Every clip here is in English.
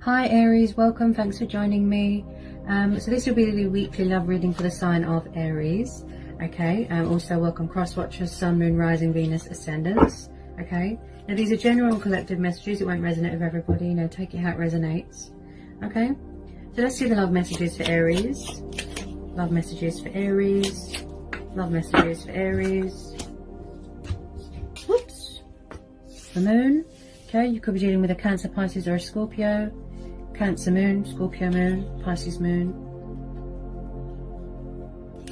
Hi Aries, welcome, thanks for joining me. So this will be the weekly love reading for the sign of Aries. Okay, also welcome cross watchers, sun, moon, rising, Venus, ascendants. Okay, now these are general and collective messages. It won't resonate with everybody, you know, take it how it resonates. Okay, so let's see the love messages for Aries. Love messages for Aries. Love messages for Aries. Whoops. The moon. Okay, you could be dealing with a Cancer, Pisces or a Scorpio. Cancer moon, Scorpio moon, Pisces moon.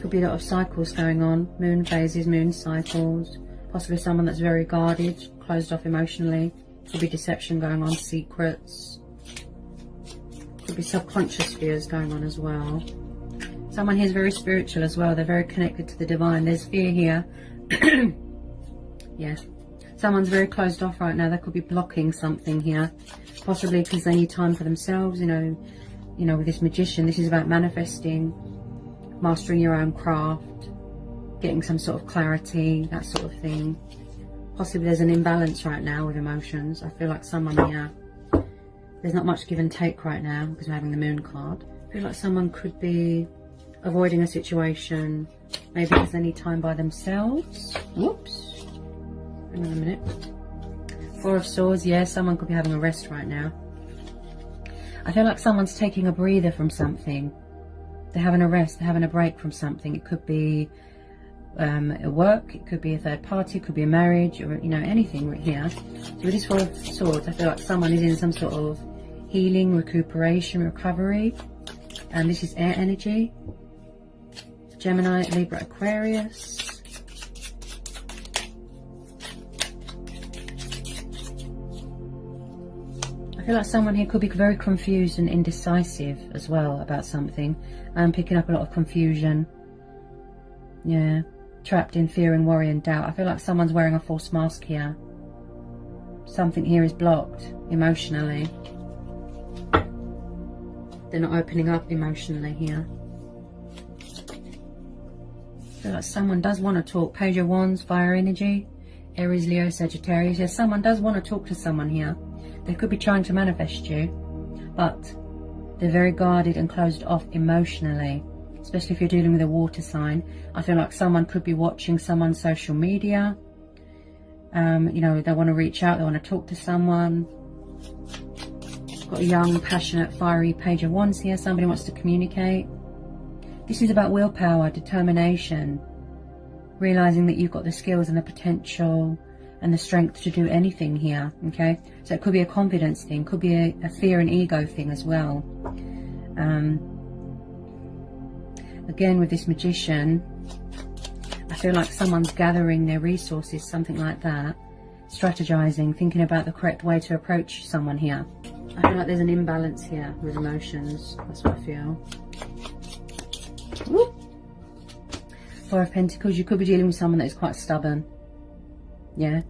Could be a lot of cycles going on. Moon phases, moon cycles. Possibly someone that's very guarded, closed off emotionally. Could be deception going on, secrets. Could be subconscious fears going on as well. Someone here is very spiritual as well. They're very connected to the divine. There's fear here. Yeah. Someone's very closed off right now. They could be blocking something here. Possibly because they need time for themselves, you know, with this magician, this is about manifesting, mastering your own craft, getting some sort of clarity, that sort of thing. Possibly there's an imbalance right now with emotions. I feel like someone here, there's not much give and take right now because we're having the moon card. I feel like someone could be avoiding a situation, maybe because they need time by themselves. Whoops. Hang on a minute. Four of Swords, yeah, someone could be having a rest right now. I feel like someone's taking a breather from something. They're having a rest, they're having a break from something. It could be a work, it could be a third party, it could be a marriage, or, you know, anything right here. So with this Four of Swords, I feel like someone is in some sort of healing, recuperation, recovery. And this is air energy. Gemini, Libra, Aquarius. I feel like someone here could be very confused and indecisive as well about something. I'm picking up a lot of confusion. Yeah. Trapped in fear and worry and doubt. I feel like someone's wearing a false mask here. Something here is blocked emotionally. They're not opening up emotionally here. I feel like someone does want to talk. Page of Wands, fire energy. Aries, Leo, Sagittarius. Yes, someone does want to talk to someone here. They could be trying to manifest you, but they're very guarded and closed off emotionally, especially if you're dealing with a water sign. I feel like someone could be watching someone's social media. You know, they want to reach out, they want to talk to someone. Got a young, passionate, fiery Page of Wands here. Somebody wants to communicate. This is about willpower, determination, realizing that you've got the skills and the potential and the strength to do anything here. Okay, so it could be a confidence thing, could be a fear and ego thing as well. Again, with this magician, I feel like someone's gathering their resources, something like that, strategizing, thinking about the correct way to approach someone here. I feel like there's an imbalance here with emotions. That's what I feel. Woo. Four of Pentacles, you could be dealing with someone that is quite stubborn. Yeah,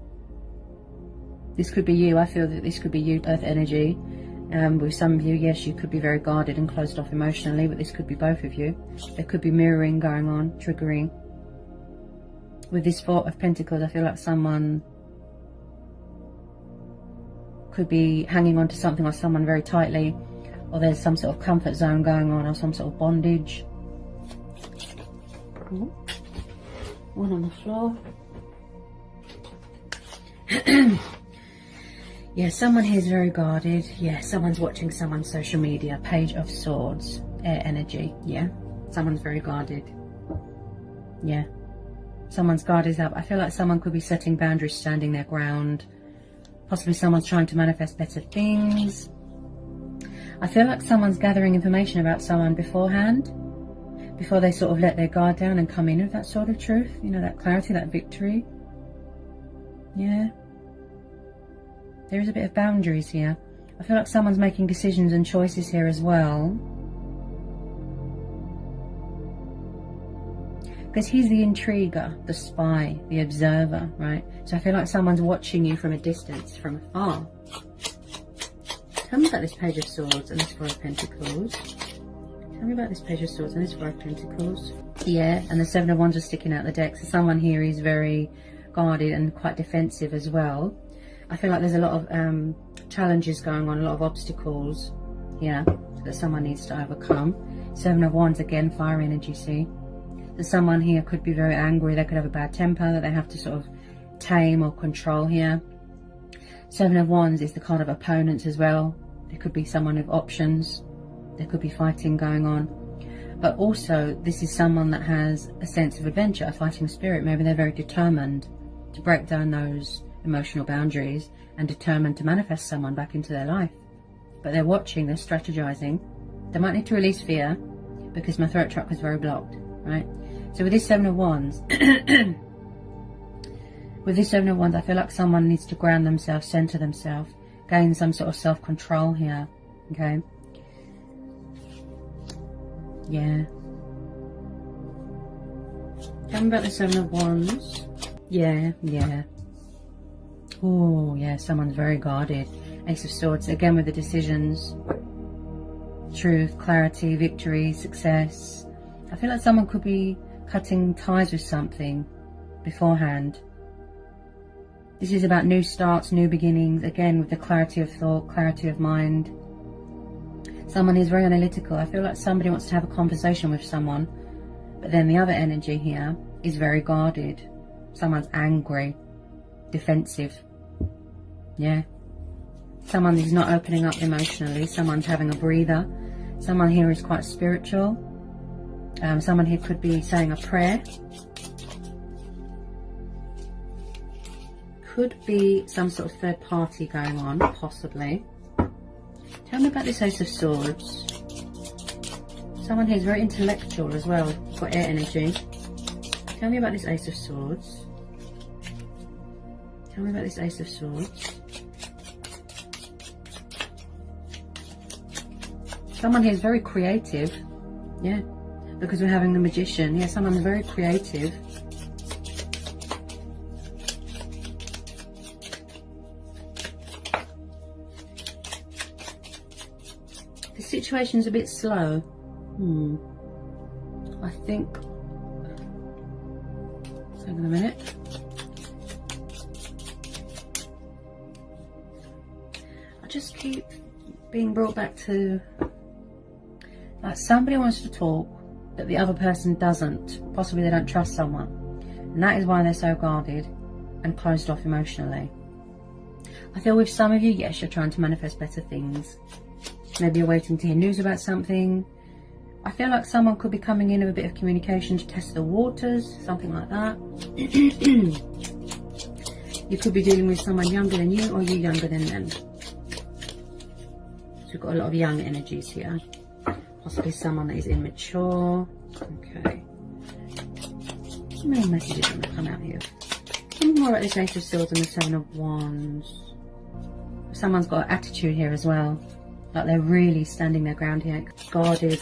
this could be you. I feel that this could be you, Earth energy. With some of you, yes, you could be very guarded and closed off emotionally, but this could be both of you. There could be mirroring going on, triggering. With this Four of Pentacles, I feel like someone could be hanging on to something or someone very tightly, or there's some sort of comfort zone going on, or some sort of bondage. Ooh. One on the floor. Yeah, someone here is very guarded. Yeah, someone's watching someone's social media. Page of Swords, air energy. Yeah, someone's very guarded. Yeah, someone's guard is up. I feel like someone could be setting boundaries, standing their ground. Possibly someone's trying to manifest better things. I feel like someone's gathering information about someone beforehand, before they sort of let their guard down and come in with that sort of truth, you know, that clarity, that victory. Yeah. There is a bit of boundaries here. I feel like someone's making decisions and choices here as well. Because he's the intriguer, the spy, the observer, right? So I feel like someone's watching you from a distance, from afar. Tell me about this Page of Swords and this Four of Pentacles. Tell me about this Page of Swords and this Four of Pentacles. Yeah, and the Seven of Wands are sticking out the deck. So someone here is very guarded and quite defensive as well. I feel like there's a lot of challenges going on, a lot of obstacles. here that someone needs to overcome. 7 of Wands, again, fire energy, see? That someone here could be very angry. They could have a bad temper that they have to sort of tame or control here. 7 of Wands is the card of opponents as well. There could be someone with options. There could be fighting going on. But also, this is someone that has a sense of adventure, a fighting spirit. Maybe they're very determined to break down those emotional boundaries and determined to manifest someone back into their life. But they're watching, they're strategizing. They might need to release fear because my throat chakra is very blocked, right? So with this 7 of Wands, with this 7 of Wands, I feel like someone needs to ground themselves, center themselves, gain some sort of self-control here, okay? Yeah. Tell me about the 7 of Wands. Yeah. Oh, yeah, someone's very guarded. Ace of Swords, again with the decisions. Truth, clarity, victory, success. I feel like someone could be cutting ties with something beforehand. This is about new starts, new beginnings, again with the clarity of thought, clarity of mind. Someone is very analytical. I feel like somebody wants to have a conversation with someone, but then the other energy here is very guarded. Someone's angry, defensive. Yeah. Someone is not opening up emotionally. Someone's having a breather. Someone here is quite spiritual. Someone here could be saying a prayer. Could be some sort of third party going on, possibly. Tell me about this Ace of Swords. Someone here is very intellectual as well. Got air energy. Tell me about this Ace of Swords. Tell me about this Ace of Swords. Someone here is very creative. Yeah. Because we're having the Magician. Yeah, someone's very creative. The situation's a bit slow. I think... Hang on a minute. I just keep being brought back to... Like somebody wants to talk, but the other person doesn't. Possibly they don't trust someone. And that is why they're so guarded and closed off emotionally. I feel with some of you, yes, you're trying to manifest better things. Maybe you're waiting to hear news about something. I feel like someone could be coming in with a bit of communication to test the waters, something like that. You could be dealing with someone younger than you, or you younger than them. So we've got a lot of young energies here. Possibly someone that is immature. Okay. How many messages are going to come out here? Tell me more about this Ace of Swords and the 7 of Wands. Someone's got an attitude here as well. Like they're really standing their ground here. Guarded.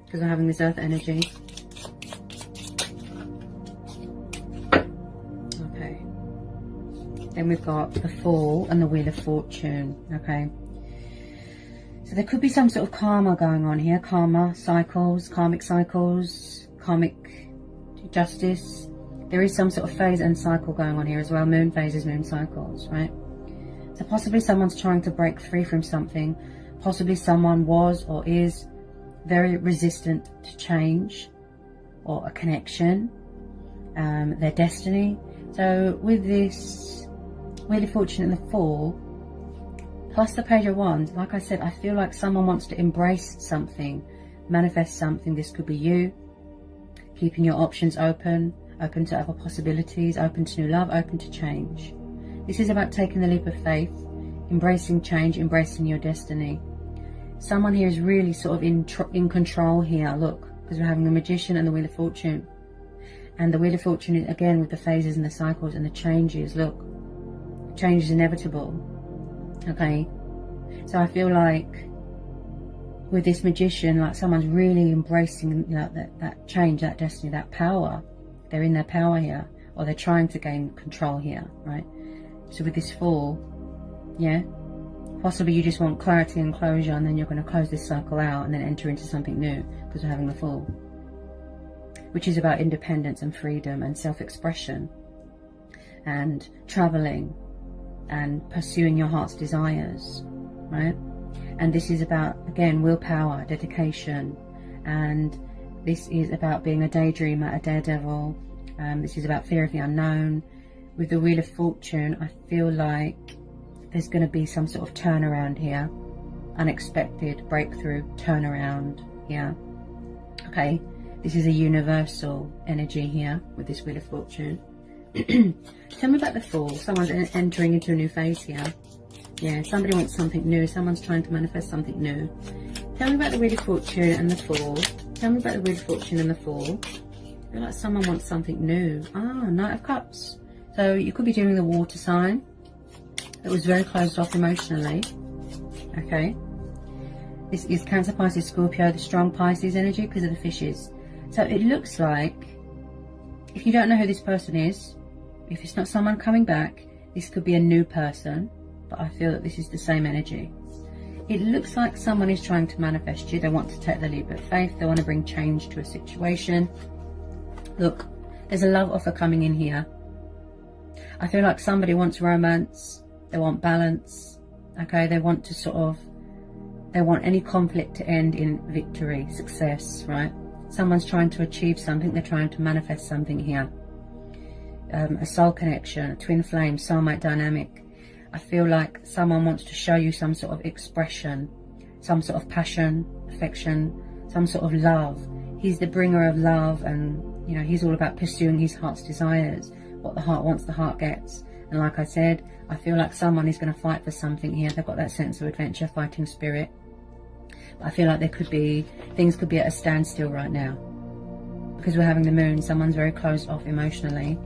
Because they're having this earth energy. Okay. Then we've got the Fool and the Wheel of Fortune. Okay. So there could be some sort of karma going on here. Karma cycles, karmic justice. There is some sort of phase and cycle going on here as well. Moon phases, moon cycles, right? So possibly someone's trying to break free from something. Possibly someone was or is very resistant to change or a connection, their destiny. So with this Wheel of Fortune and the Fool, plus the Page of Wands, like I said, I feel like someone wants to embrace something, manifest something. This could be you, keeping your options open, open to other possibilities, open to new love, open to change. This is about taking the leap of faith, embracing change, embracing your destiny. Someone here is really sort of in control here, look, because we're having the Magician and the Wheel of Fortune. And the Wheel of Fortune is, again, with the phases and the cycles and the changes, look. Change is inevitable. Okay, so I feel like with this Magician, like someone's really embracing that change, that destiny, that power. They're in their power here, or they're trying to gain control here, right? So with this Fool, yeah, possibly you just want clarity and closure, and then you're going to close this cycle out and then enter into something new, because we're having the Fool, which is about independence and freedom and self-expression and traveling and pursuing your heart's desires, right? And this is about, again, willpower, dedication, and this is about being a daydreamer, a daredevil. This is about fear of the unknown. With the Wheel of Fortune, I feel like there's going to be some sort of turnaround here, unexpected breakthrough, turnaround here. Okay, this is a universal energy here with this Wheel of Fortune. Tell me about the Fool. Someone's entering into a new phase here. Yeah, somebody wants something new. Someone's trying to manifest something new. Tell me about the Wheel of Fortune and the Fool. Tell me about the Wheel of Fortune and the Fool. I feel like someone wants something new. Ah, Knight of Cups. So you could be dealing with a water sign that was very closed off emotionally. Okay. This is Cancer, Pisces, Scorpio, the strong Pisces energy because of the fishes. So it looks like, if you don't know who this person is, if it's not someone coming back, this could be a new person, but I feel that this is the same energy. It looks like someone is trying to manifest you. They want to take the leap of faith. They want to bring change to a situation. Look, there's a love offer coming in here. I feel like somebody wants romance. They want balance. Okay, they want to they want any conflict to end in victory, success, right? Someone's trying to achieve something. They're trying to manifest something here. A soul connection, a twin flame, soulmate dynamic. I feel like someone wants to show you some sort of expression, some sort of passion, affection, some sort of love. He's the bringer of love, and you know, he's all about pursuing his heart's desires. What the heart wants, the heart gets. And like I said, I feel like someone is going to fight for something here. They've got that sense of adventure, fighting spirit. But I feel like things could be at a standstill right now. Because we're having the moon, someone's very closed off emotionally.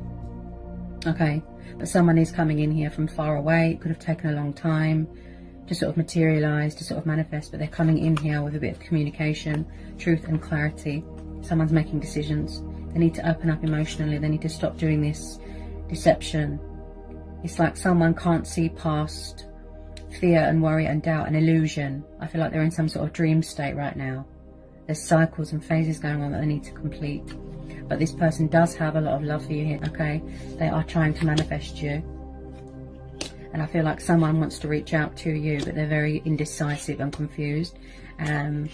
Okay, but someone is coming in here from far away. It could have taken a long time to sort of materialize, to sort of manifest, but they're coming in here with a bit of communication, truth and clarity. Someone's making decisions. They need to open up emotionally. They need to stop doing this deception. It's like someone can't see past fear and worry and doubt and illusion. I feel like they're in some sort of dream state right now. There's cycles and phases going on that they need to complete. But this person does have a lot of love for you here, okay? They are trying to manifest you. And I feel like someone wants to reach out to you, but they're very indecisive and confused. And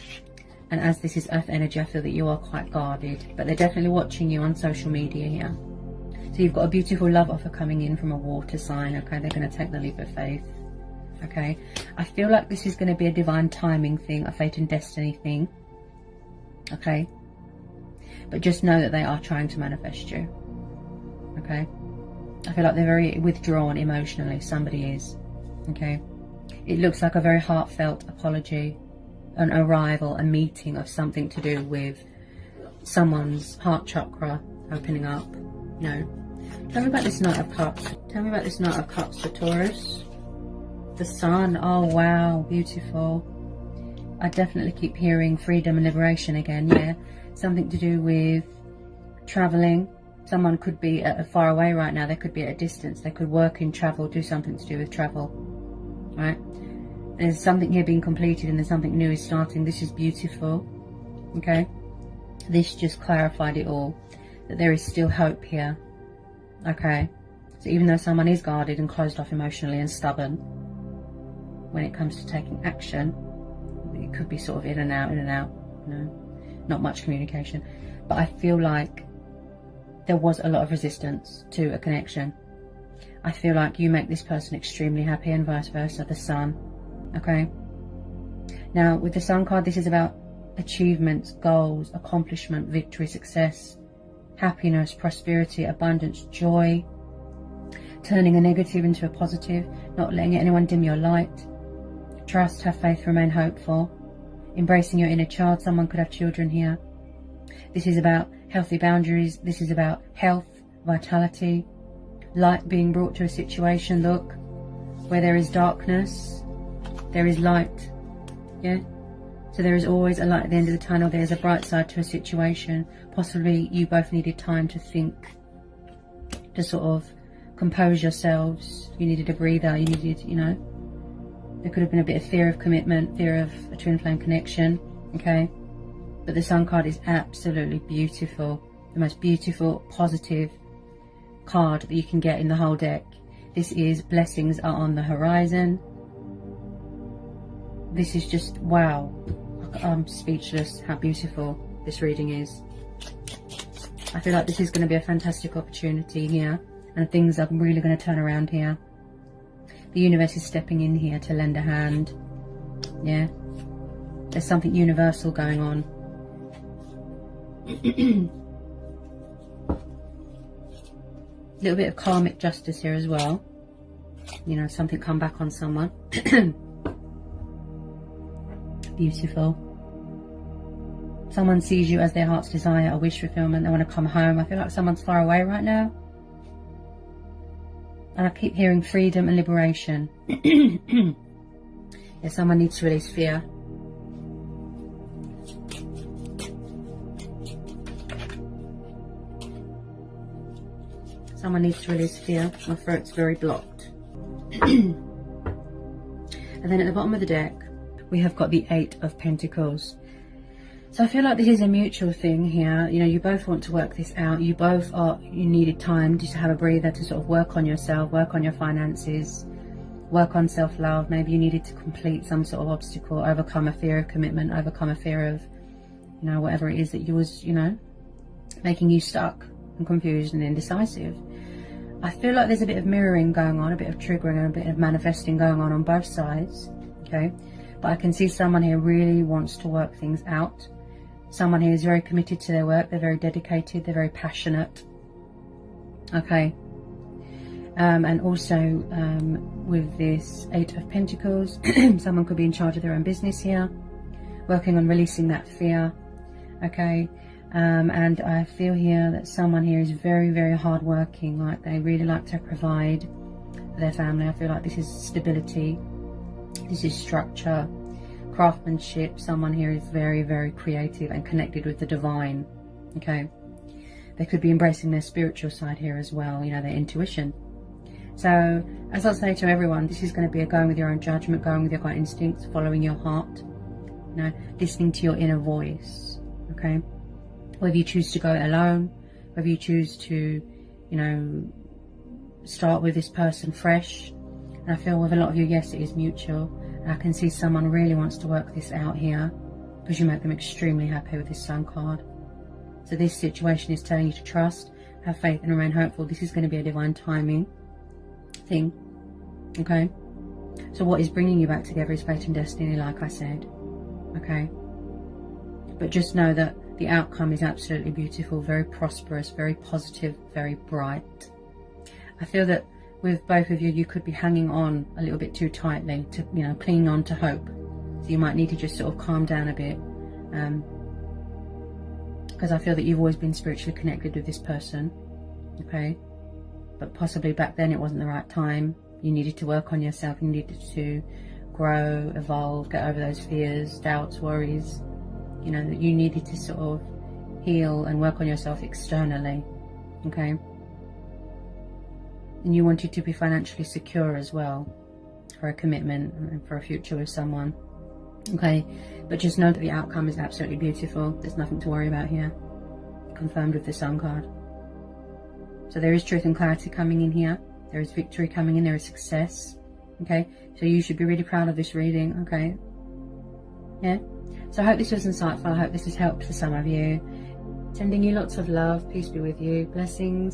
as this is earth energy, I feel that you are quite guarded. But they're definitely watching you on social media here. So you've got a beautiful love offer coming in from a water sign, okay? They're going to take the leap of faith, okay? I feel like this is going to be a divine timing thing, a fate and destiny thing, okay? But just know that they are trying to manifest you, okay? I feel like they're very withdrawn emotionally. Somebody is, okay? It looks like a very heartfelt apology, an arrival, a meeting of something to do with someone's heart chakra opening up. No. Tell me about this Knight of Cups. Tell me about this Knight of Cups for Taurus. The Sun. Oh, wow. Beautiful. I definitely keep hearing freedom and liberation again. Yeah. Something to do with traveling. Someone could be far away right now. They could be at a distance. They could work in travel, do something to do with travel. Right? There's something here being completed and there's something new is starting. This is beautiful. Okay? This just clarified it all. That there is still hope here. Okay? So even though someone is guarded and closed off emotionally and stubborn, when it comes to taking action, it could be sort of in and out, you know? Not much communication. But I feel like there was a lot of resistance to a connection. I feel like you make this person extremely happy and vice versa, the Sun. Okay? Now, with the Sun card, this is about achievements, goals, accomplishment, victory, success, happiness, prosperity, abundance, joy, turning a negative into a positive, not letting anyone dim your light, trust, have faith, remain hopeful, embracing your inner child. Someone could have children here. This is about healthy boundaries. This is about health, vitality, light being brought to a situation. Look, where there is darkness, there is light. Yeah? So there is always a light at the end of the tunnel. There is a bright side to a situation. Possibly you both needed time to think, to sort of compose yourselves. You needed a breather. You needed, you know, there could have been a bit of fear of commitment, fear of a twin flame connection. Okay? But the Sun card is absolutely beautiful. The most beautiful, positive card that you can get in the whole deck. This is blessings are on the horizon. this is just, wow. I'm speechless how beautiful this reading is. I feel like this is going to be a fantastic opportunity here, and things are really going to turn around here. The universe is stepping in here to lend a hand. Yeah, there's something universal going on. A little bit of karmic justice here as well. You know, something come back on someone. Beautiful. Someone sees you as their heart's desire, a wish fulfillment. They want to come home. I feel like someone's far away right now. And I keep hearing freedom and liberation. Yeah, someone needs to release fear. Someone needs to release fear. My throat's very blocked. And then at the bottom of the deck, we have got the 8 of Pentacles. So I feel like this is a mutual thing here. You know, you both want to work this out. You needed time just to have a breather to sort of work on yourself, work on your finances, work on self-love. Maybe you needed to complete some sort of obstacle, overcome a fear of commitment, overcome a fear of, you know, whatever it is that you was, you know, making you stuck and confused and indecisive. I feel like there's a bit of mirroring going on, a bit of triggering and a bit of manifesting going on both sides, okay? But I can see someone here really wants to work things out. Someone here is very committed to their work. They're very dedicated. They're very passionate, okay? And also with this 8 of Pentacles, someone could be in charge of their own business here, working on releasing that fear, okay? And I feel here that someone here is very, very hardworking. Like, they really like to provide for their family. I feel like this is stability. This is structure, craftsmanship. Someone here is very, very creative and connected with the divine, okay? They could be embracing their spiritual side here as well, you know, their intuition. So, as I say to everyone, this is going to be a going with your own judgment, going with your gut instincts, following your heart, you know, listening to your inner voice, okay? Whether you choose to go it alone, whether you choose to, you know, start with this person fresh. And I feel with a lot of you, yes, it is mutual. And I can see someone really wants to work this out here, because you make them extremely happy with this Sun card. So this situation is telling you to trust, have faith and remain hopeful. This is going to be a divine timing thing, okay? So what is bringing you back together is fate and destiny, like I said, okay? But just know that the outcome is absolutely beautiful, very prosperous, very positive, very bright. I feel that with both of you, you could be hanging on a little bit too tightly to, you know, clinging on to hope. So you might need to just sort of calm down a bit. Because I feel that you've always been spiritually connected with this person, okay? But possibly back then it wasn't the right time. You needed to work on yourself. You needed to grow, evolve, get over those fears, doubts, worries. You know, that you needed to sort of heal and work on yourself externally, okay? And you wanted to be financially secure as well for a commitment and for a future with someone, okay? But just know that the outcome is absolutely beautiful. There's nothing to worry about here. Confirmed with the Sun card. So there is truth and clarity coming in here. There is victory coming in. There is success, okay? So you should be really proud of this reading, okay? Yeah? So I hope this was insightful. I hope this has helped for some of you. Sending you lots of love. Peace be with you. Blessings.